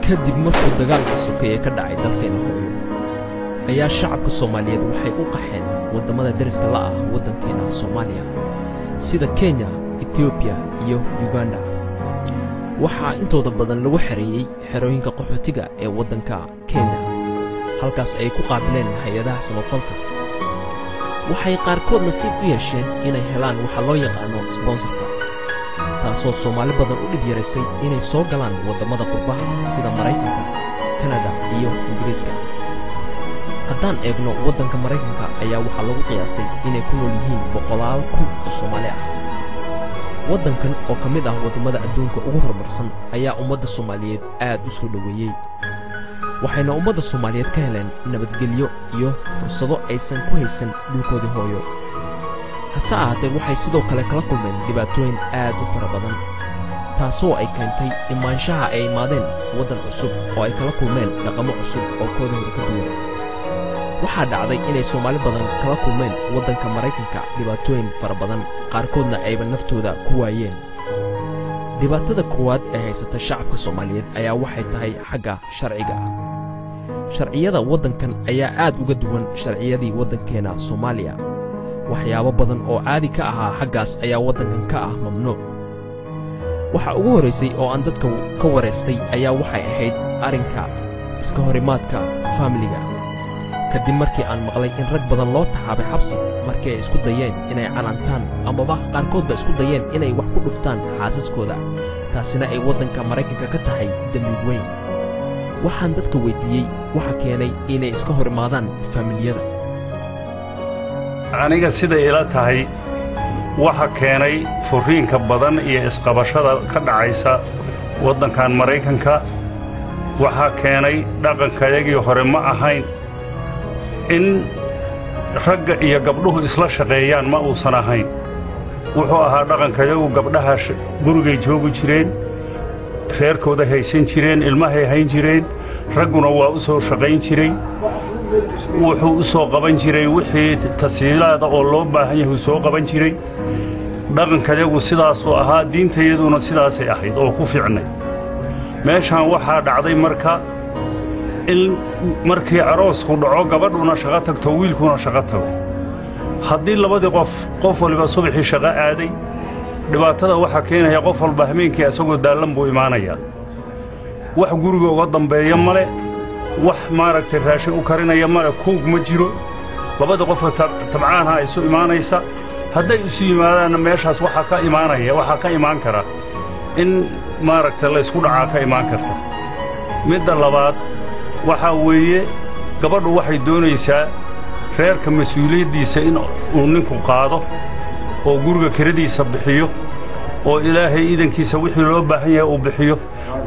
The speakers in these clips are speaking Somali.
kadib markuu dagaalka sokeeye ka dhacay dalkeena hooyo ayaa shacabka Soomaaliyeed waxay u qaxeen wadamada dariska la ah wadankeena Soomaaliya sida Kenya, Ethiopia iyo Uganda. waxaa intooda badan lagu xareeyay xerooyinka qaxootiga ee wadanka Kenya halkaas ay ku qaabileen hay'adaha samafalka. waxay qaarkood nasiib u yeesheen inay helaan waxa loo yaqaano sponsorka taasoo Soomaali badan u dhib yaraysay inay soo galaan wadamada qurbaha sida Mareykanka, Canada iyo Ingiriiska. haddaan eegno wadanka Mareykanka ayaa waxaa lagu qiyaasay inay ku nool yihiin 100,000 oo Soomaali ah. wadankan oo ka mid ah wadamada adduunka ugu horumarsan ayaa ummadda Soomaaliyeed aad u soo dhaweeyay. waxayna ummadda Soomaaliyeed ka heleen nabadgelyo iyo fursado aysan ku haysan dhulkoodii hooyo. hase ahaatee waxay sidoo kale kala kulmeen dhibaatooyin aad u fara badan taasoo ay keentay imaanshaha ay imaadeen wadan cusub oo ay kala kulmeen dhaqamo cusub oo koodahooda ka duwan. waxaa dhacday inay Soomaali badan kala kulmeen wadanka Mareykanka dhibaatooyin fara badan qaarkoodna ayba naftooda ku waayeen. dhibaatada koowaad ee haysata shacabka Soomaaliyeed ayaa waxay tahay xagga sharciga. sharciyada wadankan ayaa aad uga duwan sharciyadii wadankeena Soomaaliya. waxyaabo badan oo caadi ka ahaa xaggaas ayaa wadankan ka ah mamnuuc. waxa ugu horeysay oo aan dadka ka wareystay ayaa waxay ahayd arinka iska horimaadka familiga. kadib markii aan maqlay in rag badan loo taxaabay xabsi markii ay isku dayeen inay canaantaan amaba qaarkoodba isku dayeen inay wax ku dhuftaan xaasaskooda taasina ay wadanka Mareykanka ka tahay dambi weyn. waxaan dadka weydiiyey waxa keenay inay iska horimaadaan familiyada. aniga sida ila tahay waxa keenay furiinka badan iyo isqabashada ka dhacaysa wadankan Mareykanka. waxa keenay dhaqankayagii hore ma ahayn in ragga iyo gabdhuhu isla shaqeeyaan ma uusan ahayn. wuxuu ahaa dhaqankayagu gabdhaha gurigay joogi jireen, reerkooda haysan jireen, ilmahay hayn jireen, ragguna waa u soo shaqayn jiray. wuxuu u soo qaban jiray wixii tasiilaada oo loo baahan yahay soo qaban jiray. dhaqankayagu sidaas oo ahaa, diintayaduna sidaasay ahayd oo ku fiicnay. meeshaan waxaa dhacday marka in markii aroosku dhaco gabadhuna shaqo tagto wiilkuna shaqo tago. haddii labadii qof waliba subaxii shaqo aaday, dhibaatada waxa keenaya qof walba habeenkii asagoo daalan buu imaanayaa. wax guriga uga dambeeya male, wax maaragtay raashin u karinaya male, kuug ma jiro. labadii qof tabcaanha isu imaanaysa. hadday isu yimaadaanna meeshaas waxaa ka imaan kara in maaragtay la isku dhacaa ka imaan karta. midda labaad waxa weeye gabadhu waxay doonaysaa reerka mas'uuliyadiisa in uu ninku qaado oo guriga kiradiisa bixiyo oo ilaahay idankiisa wixii loo baahan yahay uu bixiyo.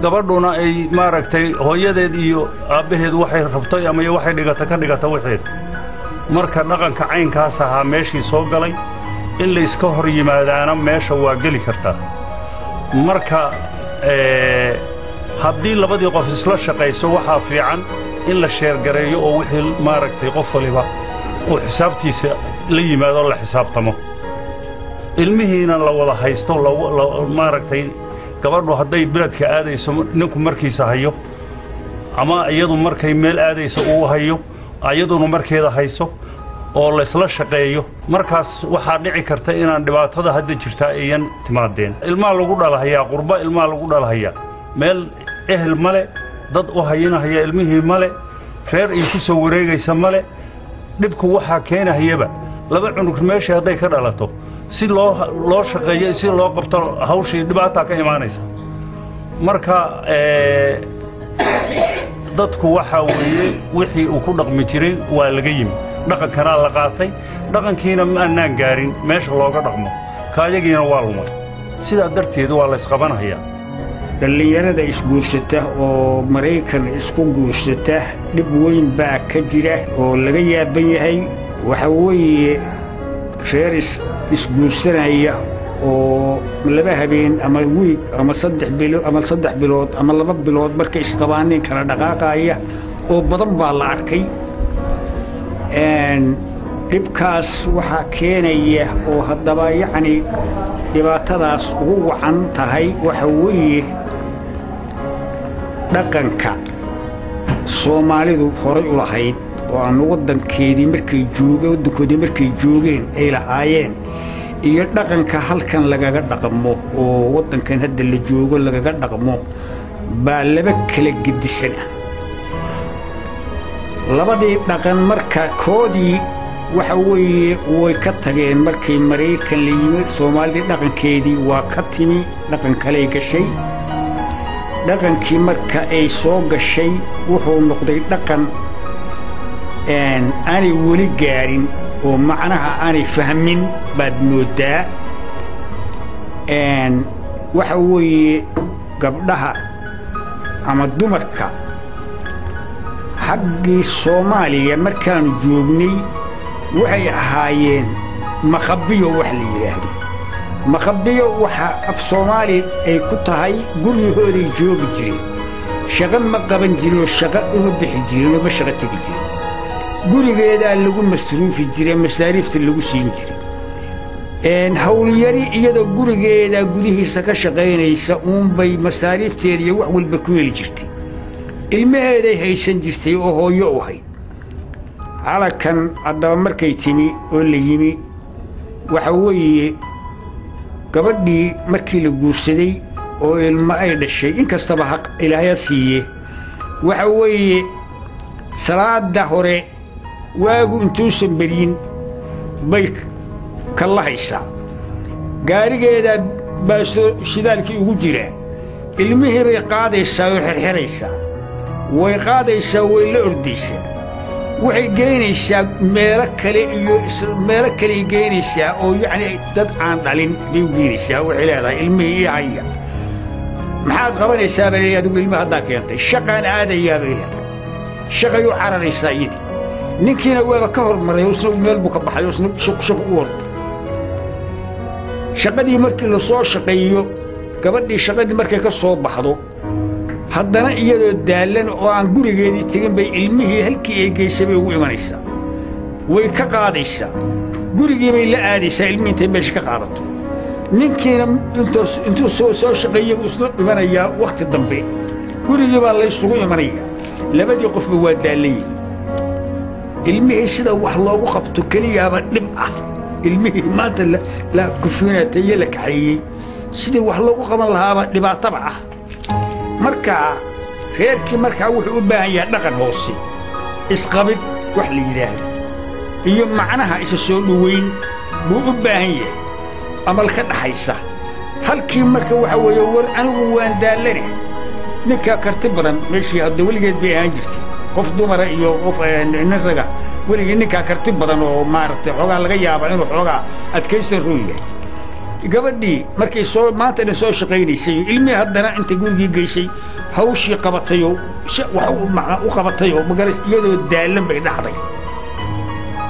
gabadhuna ay maaragtay hooyadeed iyo aabbaheed waxay rabtay ama waxay dhigata waxeed. marka dhaqanka caynkaas ahaa meeshii soo galay in la iska hor yimaadaana meesha waa geli kartaa. marka haddii labadii qof isla shaqayso waxaa fiican in la sheergareeyo oo wixii maaragtay qof waliba uu xisaabtiisa la yimaado la xisaabtamo. ilmihiina la wada haysto maaragtay gabadhu hadday beledka aadayso ninku markiisa hayo ama iyadu markay meel aadayso uu hayo iyaduna markeeda hayso oo la isla shaqeeyo. markaas waxaa dhici karta inaan dhibaatada hadda jirta ayan timaadeen. ilmaha lagu dhalahayaa qurba, ilmaha lagu dhalahayaa meel ehel male, dad u hayinahaya ilmihii male, reer ay ku soo wareegaysa male. dhibku waxaa keenahayaba laba cunug meeshii hadday ka dhalato si loo shaqeeyo, si loo qabto hawshii dhibaataa ka imaanaysa. marka dadku waxa weeye wixii uu ku dhaqmi jiray waa laga yimi, dhaqankana la qaatay. dhaqankiina ma annaan gaarin meesha looga dhaqmo, kaayagiina waa lumay. sidaa darteed waa la isqabanayaa. dhallinyarada isguursata oo Mareykan isku guursata dhib weyn baa ka jira oo laga yaaban yahay. waxa weeye reer isguursanaya oo laba habeen ama wiig ama 3 bilood ama 2 bilood markay isqabaaneen kala dhaqaaqaya oo badan baa la arkay. dhibkaas waxa keenaya oo haddaba yacni dhibaatadaas ugu wacan tahay waxa weeye dhaqanka Soomaalidu horay u lahayd oo aan wadankeedii markay joogeen ay lahaayeen iyo dhaqanka halkan lagaga dhaqmo oo wadankan hadda la joogo lagaga dhaqmo baa laba kala gedisan labadii dhaqan marka koodii waxa weeye way ka tageen markay Mareykan la yimid Soomaalida dhaqankeedii waa ka timi dhaqan kale gashay dhaqankii marka ay soo gashay wuxuu noqday dhaqan aanay weli gaarin oo macnaha aanay fahmin baad moodaa waxa weeye gabdhaha ama dumarka xaggii Soomaaliya markaanu joognay waxay ahaayeen maqabiyo wax la yiraahdo maqabiyo waxa af Soomaali ay ku tahay gurigooda joogi jireen shaqo ma qaban jirin shaqo uma bixi jirin ma shaqo tagi jirin gurigeeda lagu masruufi jiray masaariifta lagu siin jiray hawl yari iyada gurigeeda gudihiisa ka shaqeynaysa bay masaariifteeda iyo wax walba ku heli jirtay ilmaheeday haysan jirtay oo hooyo u ahayd halkan adaba markay timi oo la yimi waxa weeye gabadhii markii la guursaday oo ilma ay dhashay inkastaba xaq Ilaahay siiye waxa weeye salaada hore waagu intuu sanbariin bay kala haysa gaarigeeda baaso shidaalkii ugu jira ilmihii bay qaadaysaa oo xirxiraysaa way qaadaysaa way la ordaysaa waxay geynaysaa meelo kale geynaysaa oo yacni dad aan dhalin bay geynaysaa waxay leedahay ilmihii haya maxaad qabanaysaa bay adigu ilmaha hadda keentay shaqaan aadayaa bay leedahay shaqayo cararaysaa iyadii ninkiina waa ka hormaray oo meel buu ka baxay oo shaqo u wado shaqadii markii la soo shaqeeyo gabadhii shaqadii markay ka soo baxdo haddana iyadoo daalan oo aan gurigeedii tagin bay ilmihii halkii ay geysay bay ugu imanaysaa way ka qaadaysaa gurigii bay la aadaysaa ilmihii intay meesha ka qaadato ninkiina intuu soo shaqeeyay isla imanayaa waqti dambe gurigii baa la isugu imanayaa labadii qofba waa daalayay ilmihii sida wax loogu qabto kaliyaaba dhib ah ilmihii maanta la kufinatay la kaxeeyay sidii wax loogu qaban lahaaba dhibaataba ah marka reerkii marka wuxuu u baahan yahay dhaqan hoose isqabid wax la yiraahdo iyo macnaha isa soo dhaweyn buu u baahan yahay amal ka dhaxaysa halkii marka waxa weeye war anigu waan daalane ninka karti badan meeshii hadda waligeed bay ahaan jirtay qof dumar iyo qof nin raga waligeed ninka karti badan oo maartay xogaa laga yaabo inuu xogaa adkaysan ruuya gabadhii markay soo maanta in soo shaqeynaysay ilmi haddana inta gurigii geysay hawshii qabatay oo wax u qabatay oo magaras iyadoo daalan bay dhacday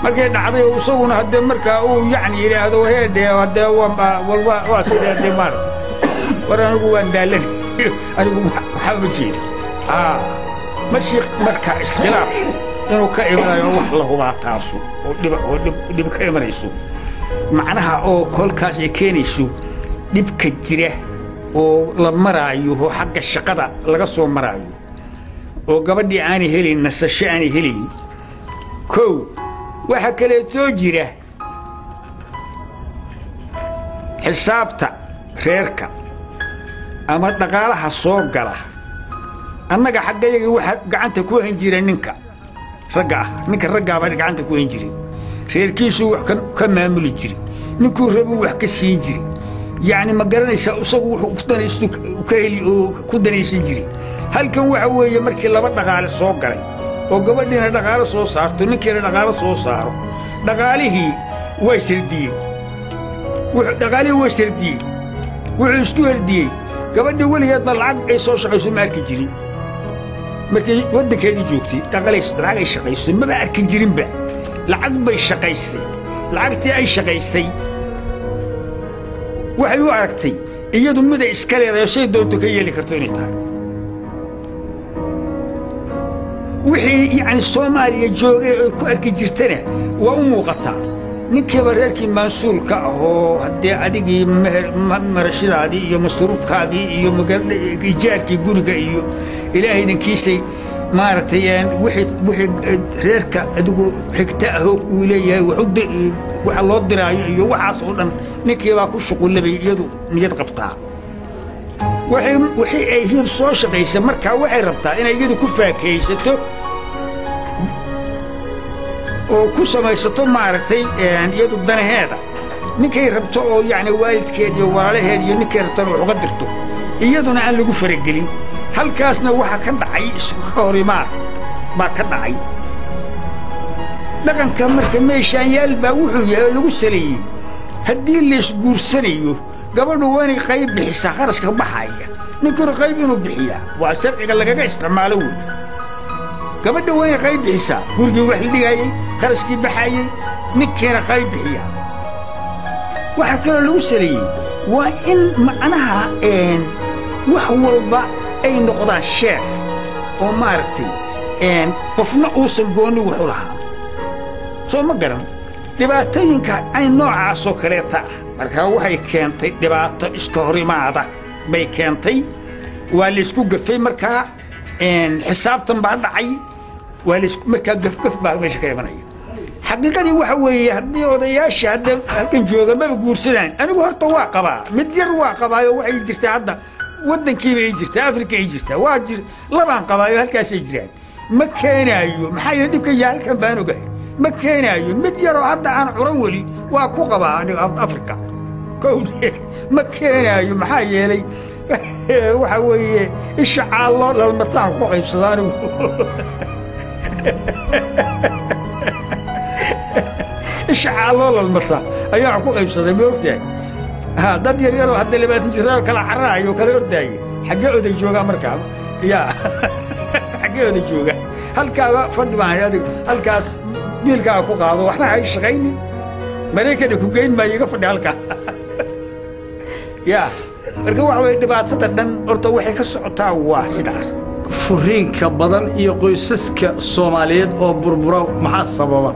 markay dhacday oo isaguna hadda marka uu yacni yiraahdo heedee hadda waa sidee maartay war anigu waan daalan anigu waxa ma jeedo ماشي مركا اسخلاف إنه كإمرأة الله له بعطاسه ودب كإمرأة معناها أو كل كاس يكينيسو دب كجرة أو لمرايو هو حق الشقة لقصو مرايو أو قبل أني هلي نسش أني هلي كو وحكى توجره حسابته خيرك أما تقالها الصوق قاله أنا حقيقي واحد قعنت كوه إنجيري ننكا رجع نك الرجع بعد قعنت كوه إنجيري خير كيسو كم عمل يجري نكو ربو وحكي سينجري يعني ما قرنا يسوق وقتنا يسوق وكيل وكودنا يسينجري هل كان وحوي يمرك الله بدنا على الصوق قال وقبلنا دقالة صوص صار تنكر دقالة صوص صار دقاله ويسردي ودقاله ويسردي وعستوردي قبلنا وليد العقد يسوق شقيسو ما كجري markay wadankeedii joogtay dhaqalaysta shaqaysay ma arkin jirin ba lacag bay shaqaysay lacagtii ay shaqaysay waxay u aragtay iyadu mid ay iska leedahay shay doonto ka yeeli karto inay tahay wixii yani Soomaaliya joogay oo ku arki jirtana waa u muuqataa ninkiiba reerkii mansuulka ahoo haddii adigii marashidaadii iyo masruufkaadii iyo ijaarkii guriga iyo ilaahay idinkiisay maaragtay wixii reerka adigu xigta ahoo uu leeyahay waxa loo diraayo iyo waxaas oo dhan ninkiibaa ku shuqullabay iyadu niyad qabtaa wixii ay iyadu soo shaqaysa markaa waxay rabtaa inay iyadu ku faakaysato oo ku samaysato maaragtay iyadu danaheeda ninkay rabto oo yacni waalidkeed iyo walaalaheed iyo ninkay rabtana wax uga dirto iyaduna aan lagu faragelin halkaasna waxa ka dhacay isku horimaad baa ka dhacay dhaqanka marka meeshaan yaal baa wuxuu yahay lagu saleeyey haddii la isguursanayo gabadhu waa inay qayb bixisaa qarashka baxaya ninkuna qayb inuu bixiyaa waa sharciga lagaga isticmaalo wey gabadha waa inay qayb bixisaa gurigii wax la dhigayey qarashkii baxayey ninkiina qayb bixiyaa waxaa kaloo lagu saleeyey waa in macnaha wax walba ay noqdaan sheekh oo maaragtay qofna uusan gooni wax u lahaa soo ma garan dhibaatooyinka ay noocaasoo kaleeta ah markaa waxay keentay dhibaato iska horimaada bay keentay waa laysku gafay markaa xisaabtan baa dhacay waa markaa gafgaf baa meesha ka imanaya xaqiiqadii waxa weeye haddii odayaasha hadda halkan jooga maba guursadaan anigu horta waa qabaa mid yar waa qabaayo waxay jirtaa hadda waddankiiba ay jirtaa afrika ay jirtaa waa labaan qabaayo halkaasay jiraan ma keenaayo maxaa yeele dhibka yaa halkan baan ogahay ma keenaayo mid yaroo hadda aan curan weli waa ku qabaa aniga afrika kowdhe ma keenaayo maxaa yeelay waxa weeye isha caallo lalmataan ku qaybsadaa anigu isha caallo lalmataan ayaan ku qaybsaday ma ogtahay dad yar yaroo hadda 20 jir kala cararayo kala ordaayay xagee oday jooga markaa yaa xagee oday jooga halkaaga fadhi baan hayay halkaas biilkaaga ku qaado waxna ay shaqaynin mareekada ku geyn ma iga fadhi halka yaa marka waxa way dhibaatada dhan horta waxay ka socotaa waa sidaas furiinka badan iyo qoysaska Soomaaliyeed oo burbura maxaa sababa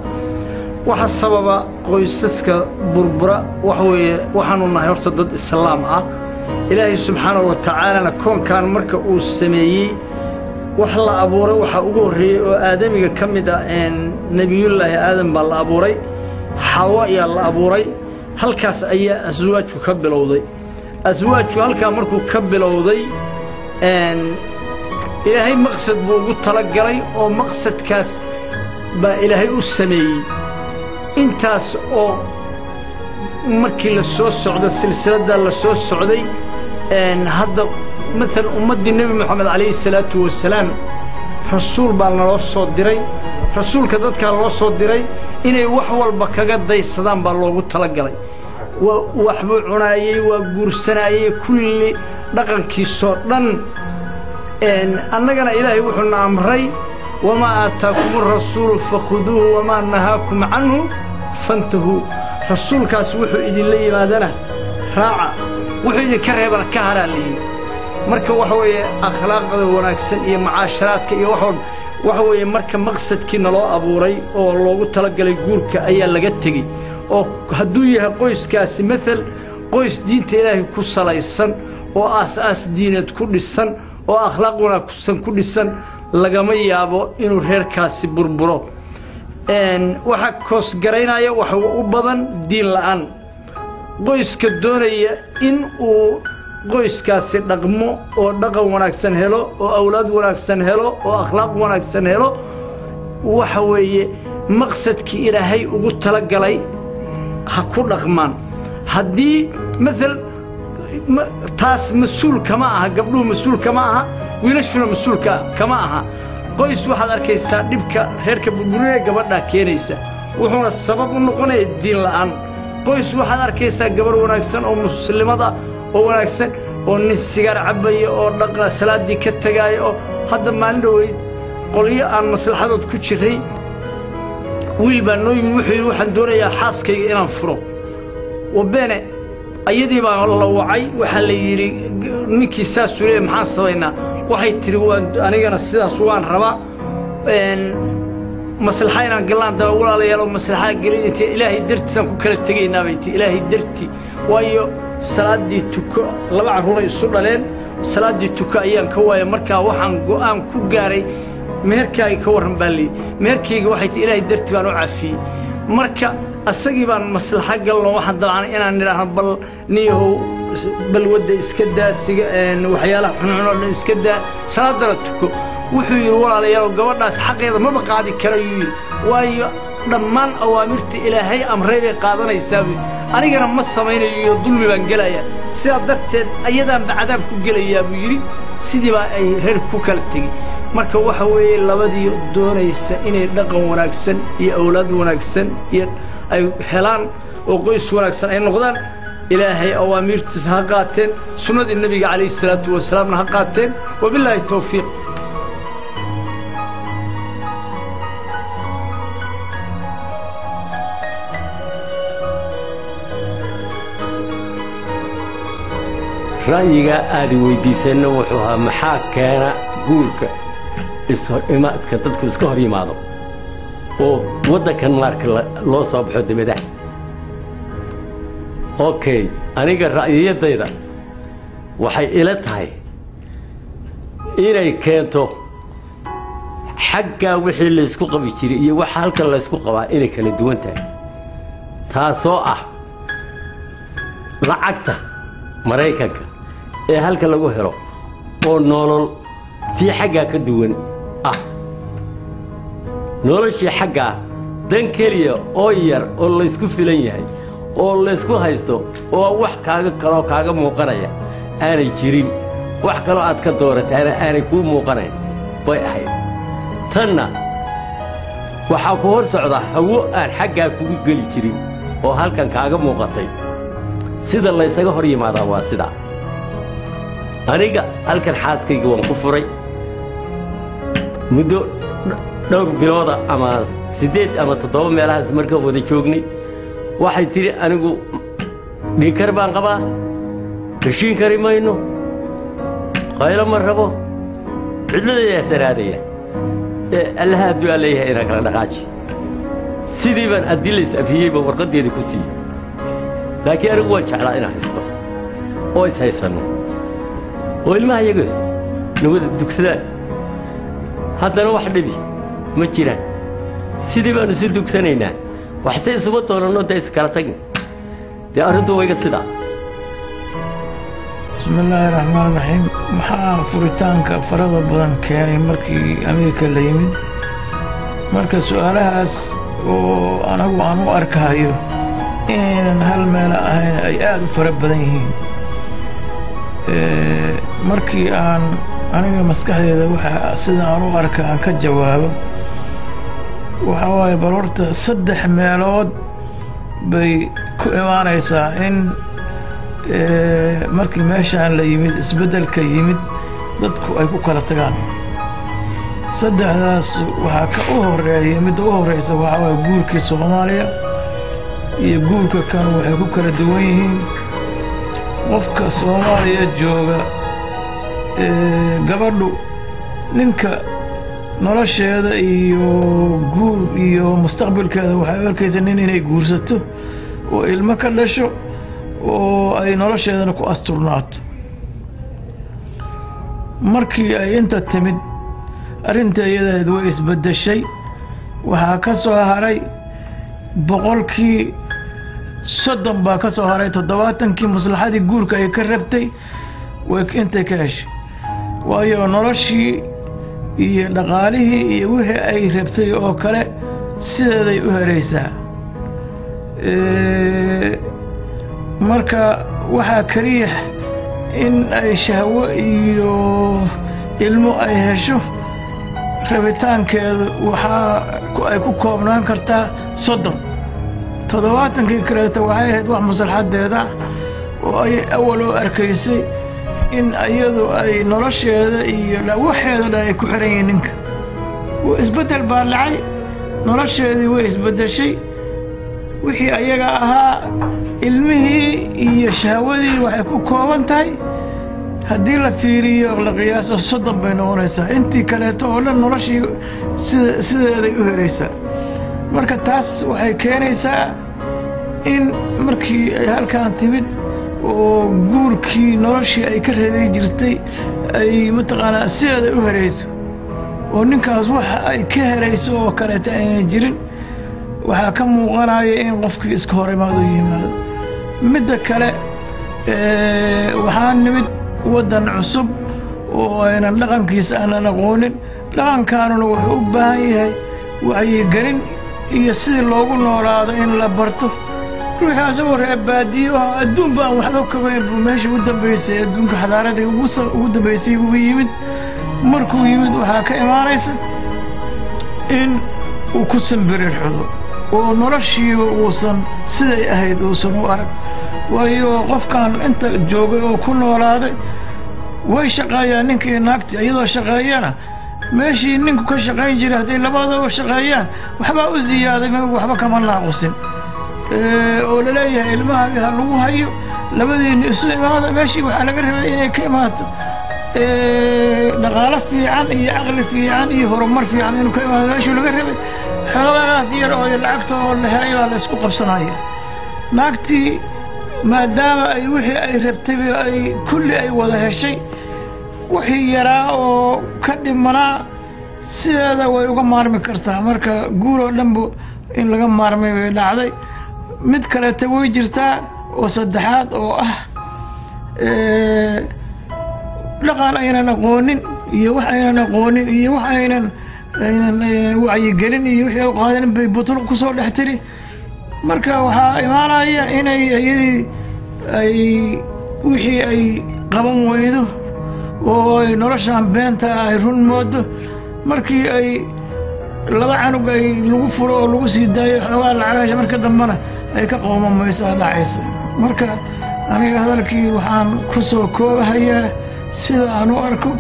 waxa sababa qoysaska burbura waxa weeye waxaanu nahay horta dad islaam ah ilaahay subxaanahu wa ta'ala koonkan marka uu sameeyay wax la abuuray waxa ugu horeeyay oo aadamiga kamid ah nabiyullaahi aadam baa la abuuray xawa ayaa la abuuray halkaas ayaa aswaajku ka bilowday aswaajku halka markuu ka bilowday ilaahay maqsad buu ugu talagalay oo maqsadkaas baa ilaahay u sameeyay intaas oo markii la soo socdo silsilada la soo socday hadda مثل أمد النبي محمد عليه الصلاة والسلام رسول بالله صوت دري رسول كذا كان الله صوت دري إنه وحول بكجد ذي الصدام بالله وتلقى وحبو عناية وجرسناية كل رقم كيسورن أن جنا إلهي وحنا أمري وما آتاكم الرسول فخذوه وما نهاكم عنه فانتهوا رسول كاسوح إذا اللي ما دنا راعى وحيد كرهبنا كهرا لي marka waxa weeye akhlaaqda wanaagsan iyo macaasharaadka iyo waxa weeye marka maqsadkiina loo abuuray oo loogu talagalay guurka ayaa laga tagay oo haduu yahay qoyskaasi midal qoys diinta Ilaahay ku salaysan oo aas diinad ku dhisan oo akhlaaq wanaagsan ku dhisan lagama yaabo inuu reerkaasi burburo waxa koos gareynaya waxa u badan diin la'aan qoyska doonaya in uu qoyskaasi dhaqmo oo dhaqan wanaagsan helo oo awlaad wanaagsan helo oo akhlaaq wanaagsan helo waxa weeye maqsadkii Ilaahay ugu talagalay ha ku dhaqmaan hadii midal taas mas'uul kama aha gabdhuhu mas'uul kama aha wiilashuna mas'uul kama aha qoys waxaad arkaysaa dhibka heerka burburinaya gabadha keenaysa wuxuuna sabab u noqonaya diin la'aan qoys waxaad arkaysaa gabar wanaagsan oo muslimada oo wanaagsan oo nin sigaar cabay oo dhaqan salaadii ka tagay oo hadda maalin dhoweey qoliyo aan maslaxadood ku jiray wiil baa noo yimid wuxuu waxaan doonayaa xaaskayga inaan furo wabeene ayadii baa la wacay waxa la yiri ninkii saasuulay maxaan sameeynaa waxay tiri waa anigana sidaas waan rabaa maslaxayna galaan daba walaalayaal maslaxa gelinta ilaahay dartiisan ku kala tagaynaa bay ilaahay darti waayo salaadii tuko laba caruur isu dhaleen salaadii tuko ayaan ka waayay markaa waxaan go'aan ku gaaray meherkayga ka waran baali meherkayga waxay ilaahay darti baan u caafiyay marka asagii baan maslaxa galno waxaan dalcaan inaan niraahno bal niyahow bal wada iska daasiga waxyaalaha xunxun iska daa salaadana tuko wuxuu yiri walaalayaal gabadhaas xaqeeda ma qaadi karayo waayo dhammaan awaamirta ilaahay amray bay qaadanaysaa anigana ma samaynayo dulmi baan galaya sida darteed ayadaan bacdaab ku galayaa buu yiri sidii baa ay reer ku kala tagay marka waxa weeye labadii doonaysa inay dhaqan wanaagsan iyo awlaad wanaagsan iyo ay helaan oo qoys wanaagsan ay noqdaan ilaahay awaamirtiisa ha qaateen sunnadii nabiga kaleey salaatu wasalaam ha qaateen wabillahi tawfiiq ra'yiga aad weydiisana wuxuu ahaa maxaa keena guurka imaadka dadku iska hor yimaado oo wadankan marka loo soo baxo dibadda okay aniga ra'yiyadayda waxay ila tahay inay keento xagga wixii la isku qabi jiray iyo waxa halkan la isku qabaa inay kala duwan tahay taasoo ah lacagta Mareykanka ee halka lagu helo oo nolol tii xagga ka duwan ah noloshii xagga dan kaliya oo yar oo la isku filan yahay oo la isku haysto oo wax kaaga muuqanaya aanay jirin wax kale aad ka dooratay aanay ku muuqanayn bay ahayd tanna waxa ku hor socda hawo aan xagga kugu gali jirin oo halkan kaaga muuqatay sida la isaga hor yimaada waa sida aniga halkan xaaskayga waan ku furay muddo dhowr bilood ama 8 ama 7 meelahaas markaa wada joognay waxay tiri anigu dhiikar baan qabaa kashiin kari mayno qaylo ma rabo cidladeeya saraadaya allaha du'a leeyahay inaan kala dhaqaaji sidii baan adilis afiyayba warqadeeda ku siiyay laakiin anigu waan jeclaa inaan haysto oo is haysano oo ilmaha iyaga nabada dugsadaan haddana wax dhibi ma jiraan sidii baanu si dugsanaynaa waxtay isuba doonano inta iskala tagin dee arrintu wayga sidaa bismillaahi raxmaani raxiim maxaa furitaanka farada badan keenay markii Ameerika la yimid marka su'aalahaas oo anagu aan u arkayo in hal meel ahayn ay aad u fara badan yihiin markii aan aniga maskaxdeeda waxa sida aan u arkaa aan ka jawaabo waxa waaye balorta 3 meelood bay ku imaanaysaa in markii meeshaan la yimid isbedelka yimid dadku ay ku kala tagaan saddexdaas waxa ka u horeeyay mid ugu horeysa waxa waaye guurkii Soomaaliya iyo guurka kan waxay ku kala duwan yihiin qofka Soomaaliya jooga gabadhu ninka nolosheeda iyo guur iyo mustaqbalkeeda waxay arkaysaa inay guursato oo ilmo ka dhasho oo ay nolosheedana ku asturnaato markii ay inta timid arinta iyada way isbedeshay waxa ka soo haray boqolkii 30 baa ka soo haray 70kii maslaxadii guurka ay ka rabtay way intay ka heshay waayo noloshii iyo dhaqaalihii iyo wixii ay rabtay oo kale sideeday u hereysaa marka waxa kaliya in ay shahwo iyo ilmo ay hesho rabitaankeedu waxa ay ku koobnaan kartaa 70kii kaleeto waxay ahayd wax maslaxadeeda oo ay awal u arkaysay in ayadu ay nolosheeda iyo waxeeda ay ku xiran yihiin ninka oo isbedel baa dhacay nolosheedii way isbedeshay wixii ayaga ahaa ilmihii iyo shahwadii waxay ku kooban tahay haddii la fiiriyo la qiyaaso 30 bay noqonaysaa intii kaleeto oo dhan noloshii sideeday u heraysaa marka taas waxay keenaysaa in markii ay halkaan timid oo guurkii noloshii ay ka reebay jirtay ay mataqaanaa sideeday u herayso oo ninkaas waxa ay ka herayso oo kaleeto aynan jirin waxaa ka muuqanaya in qofkii iska hor imaado yimaado midda kale waxaa nimid waddan cusub oo aynan dhaqankiisa aanan aqoonin dhaqankaanuna wuxuu u baahan yahay wacyigelin iyo sidii loogu noolaado in la barto ruuxii asagoo reer baadiyo ah adduun baan waxba kabayn buu meesha u dambaysay adduunka xadaaradii ugu dambaysay buu yimid markuu yimid waxaa ka imaanaysa in uu ku sambirirxudo oo noloshiiba uusan siday ahayd uusan u arag waayo qofkan inta joogay oo ku noolaaday way shaqeeyaan ninkii naagtii iyadoo shaqeeyana meeshii ninku ka shaqayn jiray hadday labadaba shaqeeyaan waxbaa u ziyaaday waxba kama naaqusin oo la leeyahay ilmahaagi ha lagu hayo labadiinna isu imaada meeshii waxaa laga rabay inay ka imaato dhaqaalo fiican iyo caqli fiican iyo horumar fiican inuu ka imaado meeshii laga rabay xoogagaas yar oo lacagta oo la helay baa la isku qabsanaya naagtii maadaama ay wixii ay rabtay ay kulli ay wada heshay wixii yaraa oo ka dhimanaa sideeda way uga maarmi kartaa marka guur oo dhanba in laga maarmay bay dhacday mid kaleeta way jirtaa oo saddexaad oo ah dhaqan aynan aqoonin iyo wax aynan aqoonin iyo wax aynan wacyigelin iyo wixii u qaadanin bay butul ku soo dhex tiri marka waxaa imaanaya inay iyadii ay wixii ay qaban weydo oo ay noloshaan beenta ay run moodo markii ay laba canug ay lagu furo oo lagu sii daayo xoogaa lacagaasha marka dambena ay ka qoomamaysaa dhacaysa marka aniga hadalkii waxaan ku soo koobahayaa sida aan u arko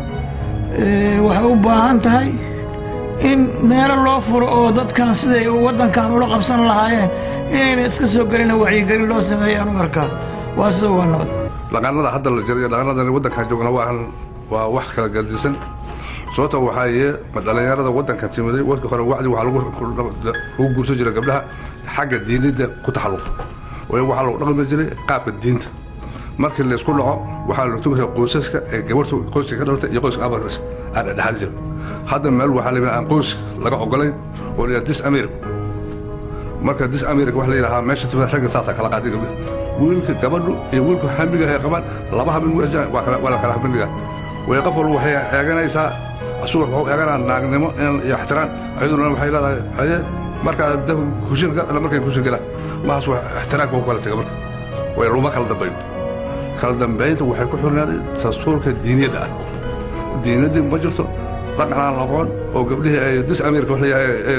waxay u baahan tahay in meelo loo furo oo dadkan siday waddankan ula qabsan lahaayeen inayna iska soo gelina wacyigelin loo sameeyaan u arkaa waa sida waa nabad dhaqanada hadda la jirayo dhaqanadan waddankan joogna waa wax kala gadisan sababta waxaa yee dhalinyarada waddankan timiday warkii hore wacdi waxaa lagu guursan jiray gabdhaha xagga diinida ku taxalluqo waxaa lagu dhaqmi jiray qaabka diinta markii la isku dhaco waxaa la tuuray qoysaska ee gabartu qoyska ka dhaltay iyo qoyska abaris aan dhaxal jiray hadda meel waxaa la yiraahdaa qoys laga ogolayn oo la dis America marka dis America wax la yiraahdaa meesha tibada ragga saasa kala qaaday gabadha wiilka gabadhu iyo wiilku xamiga ay qabaan laba habin waa kala xamiga way qafal waxay eeganaysaa asuur wuxuu eeganaa naagnimo iyo ixtiraam ayaduna waxay leedahay haye marka dad kushinka la markay kushin gala ma soo ixtiraamka oo kala tagay marka way luma kala dambeynta waxay ku xirnaadeen dastuurka diiniyada diinada ma jirto dhaqan aan aqoon oo gabdhaha ay dis America wax leeyahay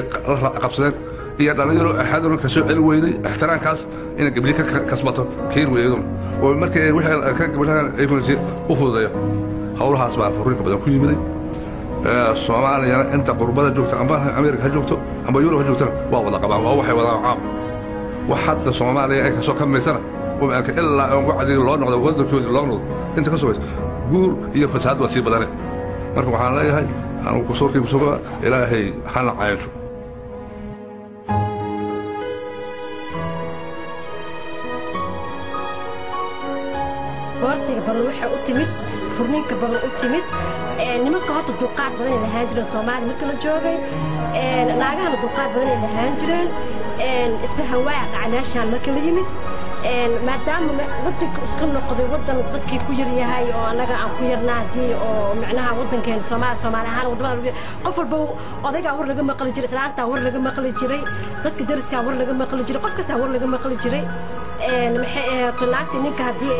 qabsadeen iyo dhalinyaro axaduna ka soo celi weeyday ixtiraamkaas in gabdhaha ka kasbato keen weeydo oo markay wixii ka gabdhaha ay ku sii u fududeeyo hawlahaas baa furiinka badan ku yimiday Soomaaliya inta qurbada joogta amba America joogto amba Yurub joogto waa wada qabaan waa waxay wada caam waxaad Soomaaliya ay ka soo kameysana oo ka ilaa aan wacdi loo noqdo waddankoodii loo noqdo inta ka soo guur iyo fasaad waa sii badanay marka waxaan leeyahay aan ku soo kiibsado ilaahay hana caayisho wartiga badan waxa u timid furniinka badan u timid nimanka horta duqaad badan ay lahaan jireen Soomaali marka la joogay naagaha duqaad badan ay lahaan jireen isbahan waa qacnaashan marka la yimid maadaama waddanka iska noqday waddan dadkii ku yar yahay oo anaga aan ku yarnaadii oo macnaha waddankeena Soomaali ahaan wadamada qof walba odayga war laga maqli jiray salaanta war laga maqli jiray dadka dariska war laga maqli jiray qof kasta war laga maqli jiray maxay ahayd naagta ninka hadii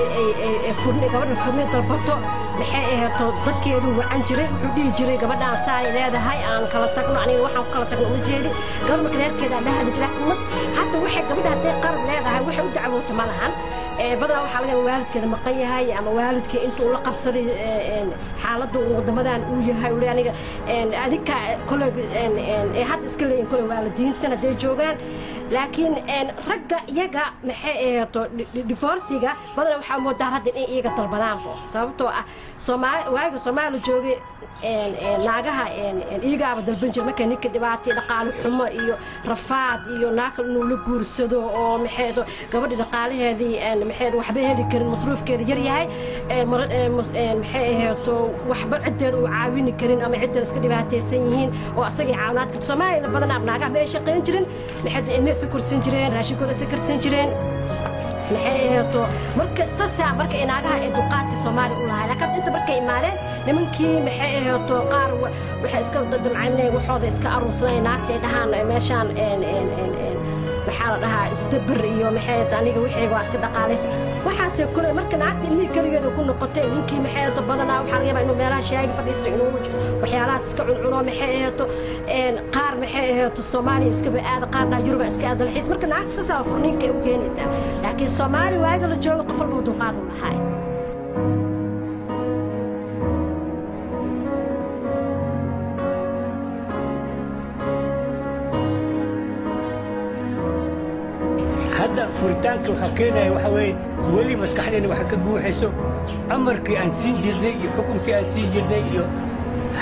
ay furni gabadha furni dalbato maxay ahayd dadkeedu wacan jiray wuxuu dhigi jiray gabadhaan saay leedahay aan kala tagno aniga waxaan kala tagno u jeedi gabadha reerkeeda la hadli jiray hatta waxay gabadha hadii qarad leedahay waxay u dacwooto malahan badana waxa laga waalidkeeda maqan yahay ama waalidka intuu la qabsaday xaaladda wadamadan uu yahay oo aniga adika kulay hadda iska leeyin kulay waalidiintana day joogaan laakiin ragga iyaga maxay ahayd divorciga badan waxa moodaa hadda in iyaga dalbadaan sababtoo ah waaga Soomaali joogay naagaha iyaga dalban jir markay ninka dhibaato dhaqaale xumo iyo rafaad iyo naag inuu la guursado oo maxay gabadha dhaqaalaheedii maxay waxba heli karin masruufkeeda yar yahay maxay ahayd waxba cideed uu caawin karin ama cideed iska dhibaataysan yihiin oo asagii caawinaadka Soomaaliya badan naagaha ma ay shaqeyn jirin maxay ilmaha ku kursan jireen raashinkooda iska karsan jireen maxay ahayd marka sasa marka inaagaha ee duqaadka Soomaaliya u lahayd laakiin inta markay imaadeen nimankii maxay ahayd qaar waxa iska dadamcaynay waxooda iska aruursanay naagtay dhahaan meeshaan waxa la dhahaa isdabir iyo maxay aniga wixii waa iska dhaqaalaysa waxaas kale marka naagta ilmi kaligeeda ku noqotay ninkii maxay badanaa waxa laga yaabaa inuu meelaha shaayga fadhiisto inuu waxyaalahaas iska cuncuno maxay ahayd qaar maxay ahayd Soomaaliya iska baad qaarna Yurub iska aad dalxiis marka naagta sasa furniinka u keenaysa laakiin Soomaali waaga la joogo qof walba duqaad u lahaay hadda furitaanka waxa keenay waxa weey wali maskaxdeena waxa ka buuxayso amarkii aan siin jirnay iyo xukunkii aan siin jirnay iyo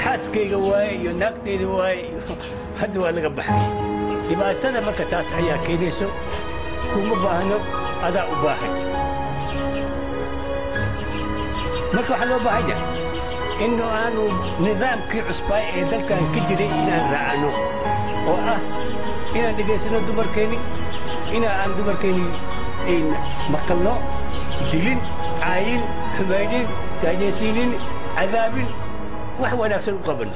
xaaskeyga waay iyo naagteeda waay hadda waa laga baxay dhibaatada marka taas ayaa keenayso kuma baahno adaa u baahan marka waxa loo baahan yahay inuu aanu nidaamkii cusbay ee dalkan ka jiray inaan raacno oo ah inaan dhigaysano dumarkeeni إن عند مركني إن مقلنا دلين عاين حمايين تاجسين عذاب وحوى نفس القبل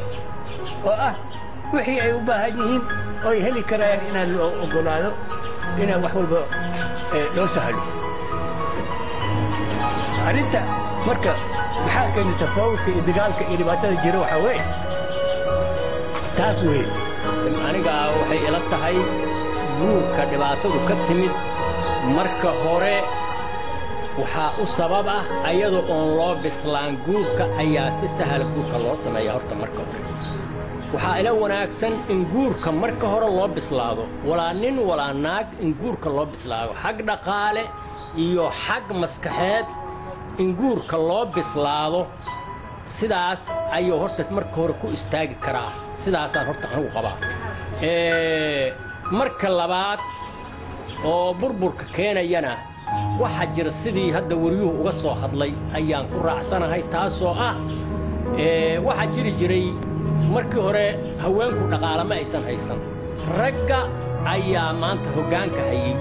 وحي أيوبا هذين أو يهلي كرايان إن أقول هذا إن وحول لو سهل أنت مركا بحاجة نتفاوض في إدقالك إلى باتل الجروح وين تاسوي أنا قاعد وحي إلى التحي guurka dhibaatadu ka timid marka hore waxa u sabab ah ayadoo on loo bislaan guurka ayaa si sahal guurka loo sameeyaa horta marka hore waxa ila wanaagsan in guurka marka hore loo bislaado walaa nin walaa naag in guurka loo bislaado xaq dhaqaale iyo xaq maskaxeed in guurka loo bislaado sidaas ayuu horta marka hore ku istaagi karaa sidaas aan horta anigu qabaa marka labaad oo burburka keenayana waxa jira sidii hadda wariyuhu uga soo hadlay ayaan ku raacsanahay taasoo ah waxa jiri jiray markii hore haweenku dhaqaale ma aysan haysan ragga ayaa maanta hoggaanka hayay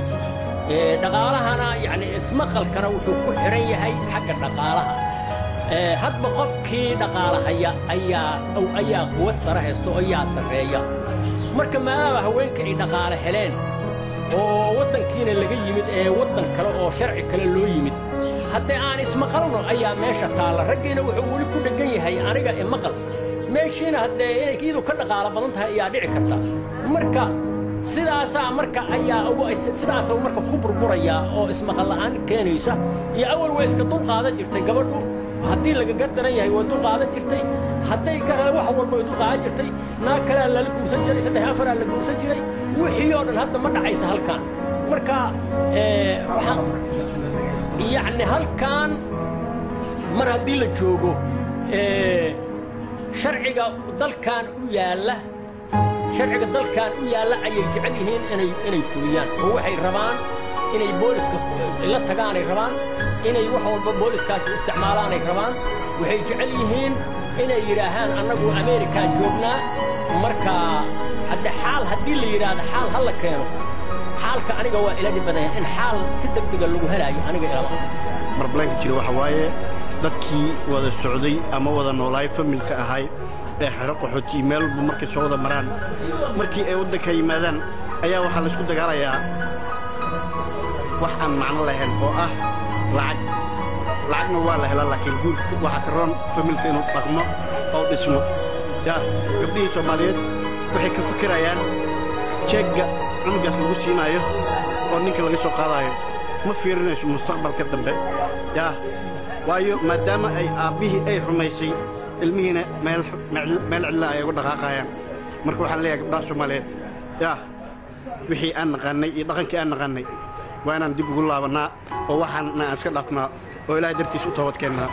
dhaqaalahana yani ismaqalkana wuxuu ku xiran yahay xagga dhaqaalaha hadba qofkii dhaqaalahaya ayaa quwad sare haysto oo ayaa sareeya marka maadaama haweenka ay dhaqaale heleen oo wadankiina laga yimid wadan kale oo sharci kale loo yimid haddii aan ismaqalno ayaa meesha taala raggiina wuxuu weli ku dhagan yahay aniga maqal meeshiina haddee inay iyadu ka dhaqaale badan tahay ayaa dhici karta marka sidaasaa marka sidaas marka ku burburaya oo ismaqal la'aan keenaysa iyo awal way iska dul qaadan jirtay gabadhu haddii laga gardaran yahay way dul qaadan jirtay hadday ka wax walba way dul qaadan jirtay naag kale la guursan jiray saddex afar la guursan jiray wixii oo dhan hadda ma dhacaysa halkan marka يعني halkan mar haddii la joogo sharciga dalkan u yaala ayay jecel yihiin inay fuliyaan oo waxay rabaan inay booliska la tagaan ay rabaan inay wax walba booliskaas isticmaalaan ay rabaan waxay jecel yihiin inay yiraahaan annagu Amerika joognaa marka haddii la yiraahdo xaal hal la keeno xaalka aniga waa ila badan in xaal si degdeg lagu helayo aniga ilaa marbalanka jira waxa waaye dadkii wada socday ama wada noolaay familka ahay ee xiro qaxooti meel walba markay soo wada maraan markii ay wadanka yimaadaan ayaa waxa la isku dagaalayaa wax aan macno lahayn oo ah lacagna waa la helaa laakiin guurka waxa taroon familka inuu dhaqmo oo dhismo gabdhihii Soomaaliyeed waxay ka fikirayaan jeegga cunugaas lagu siinayo oo ninka laga soo qaadayo ma fiirinayso mustaqbalka dambe waayo maadaama ay aabihii ay xumaysay ilmihiina meel cidla ay uga dhaqaaqayaan marka waxaan leeyahay gabdhaha Soomaaliyeed wixii aan naqaanay iyo dhaqankii aan naqaanay waa inaan dib ugu laabanaa oo waxaan aan iska dhaafnaa oo ilaahay dartiis u toobad keennaa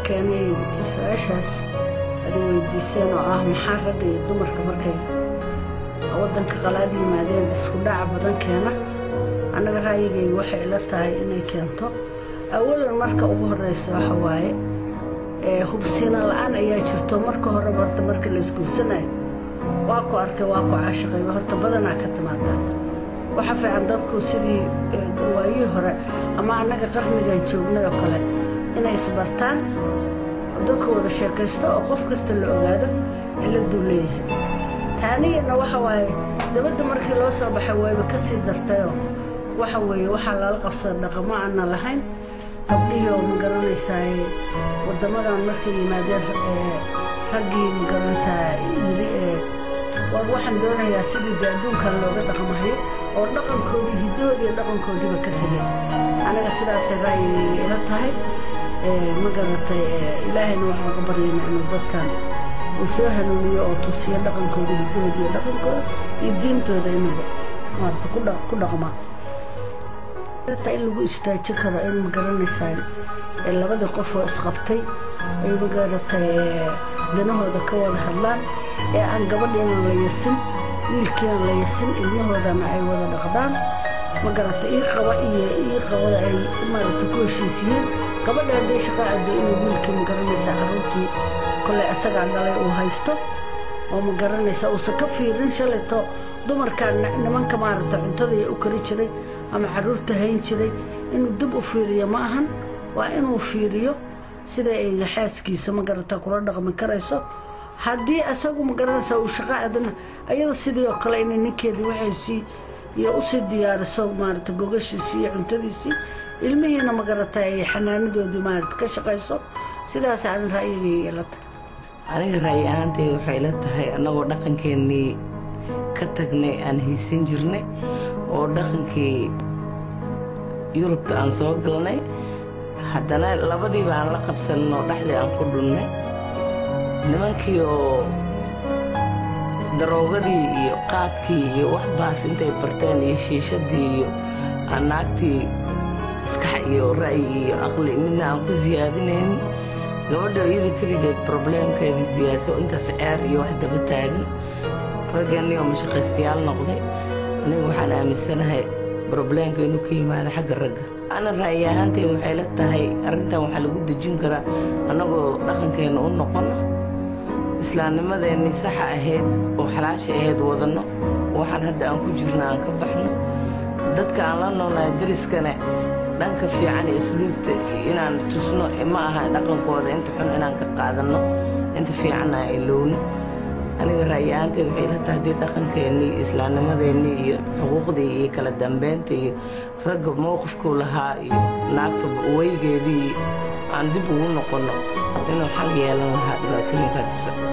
كاني سؤاشاس هذا ويديسين محا رجع يدمر كمركي ودنك قلادي مادين اسكو داع بدن كينا انا رايي waxay la tahay inay keento awal marka ugu horeysa waxa waaye hubsina la'aan ayaa jirto marka hore barta marka la isku sanay waa ku arkay waa ku caashiqay horta badana ka timaada waxa fiican dadku sidii waayii hore ama anaga qarnigan joognay oo kale inay isbartaan dadku wada sheekaysto oo qof kasta la ogaado in la duuleeyahay taaniyana waxa waaye dabadda markii loo soo baxay wayba ka sii dartayo waxa weeye waxa la qabsan dhaqamo aan lahayn qabdhiyo ma garanaysaa wadamadan markii yimaadeen ragii ma garanaysaa waxaan doonayaa sidii adduunkan looga dhaqmayo oo dhaqankoodii hiddoodii iyo dhaqankoodiiba ka tegay anaga sidaas ay ila tahay ma garatay ilaahayna waxaan ka baryaynaa inuu dadkan uu soo hanuuniyo oo tusiyo dhaqankoodii hiddoodii iyo dhaqankooda iyo diintooda inuu maarta ku dhaqmaa dadka in lagu istaajin karo in ma garanaysaa labada qof oo isqabtay ay ma garatay danahooda ka wada hadlaan ee aan gabadheena la yasin wiilkeena la yasin ilmahoodana ay wada dhaqdaan ma garatay ii qabada ay maarata ku heshiisiyeen gabadha hadday shaqo aado inuu wiilkii ma garanaysaa carruurtii kolley asagaa dhalay uu haysto oo ma garanaysaa uusan ka fiirin shalayto dumarkaan nimanka maarata cuntada u kari jiray ama carruurta hayn jiray inuu dib u fiiriyo ma ahan waa inuu fiiriyo sida ay xaaskiisa ma garata kula dhaqmi karayso haddii asagu ma garanaysaa uu shaqo aadana ayada sidii oo kale inay ninkeedii waxaysii iyo u sii diyaariso maarata gogashiisii iyo cuntadiisii ilmihiina ma garata ay xanaanadoodii maarata ka shaqayso sidaas aan ra'yigayga la tahay aniga ra'yi ahaantay waxay la tahay annagoo dhaqankeennii ka tagnay aan haysan jirnay oo dhaqankii yurubta aan soo galnay haddana labadiiba aan la qabsanno dhexdii aan ku dhunnay nimankii oo daroogadii iyo qaadkii iyo waxbaas intay barteen iyo shiishadii iyo aan naagtii iskax iyo ra'yi iyo aqli midna aan ku siyaadinaynin gabadha iyada keligeed probleemkeedii siyaasa intaas ceer iyo wax daba taagan raggeennii oo mashaqaystayaal noqday aniga waxaan aaminsanahay probleemka inuu ka yimaado xagga ragga ana ra'yi ahaantay waxay la tahay arrintan waxaa lagu dejin karaa annagoo dhaqankeenna u noqono islaamnimadeennii saxa ahayd oo xalaasha ahayd wadanno waxaan hadda aan ku jirna aan ka baxno dadka aan la noolnahay dariskana dhanka fiican iyo asluubta inaan tusno ma aha dhaqankooda inta xun inaan ka qaadanno inta fiicanna aan ilowno aniga ra'yi ahaanteed waxay la tahay haddii dhaqankeennii islaamnimadeennii iyo xuquuqdii iyo kala dambeynta iyo ragga mowqifkuu lahaa iyo naagta weygeedii aan dib ugu noqonno inuu xal yeelan lahaa dhibaatooyinkaasi socdo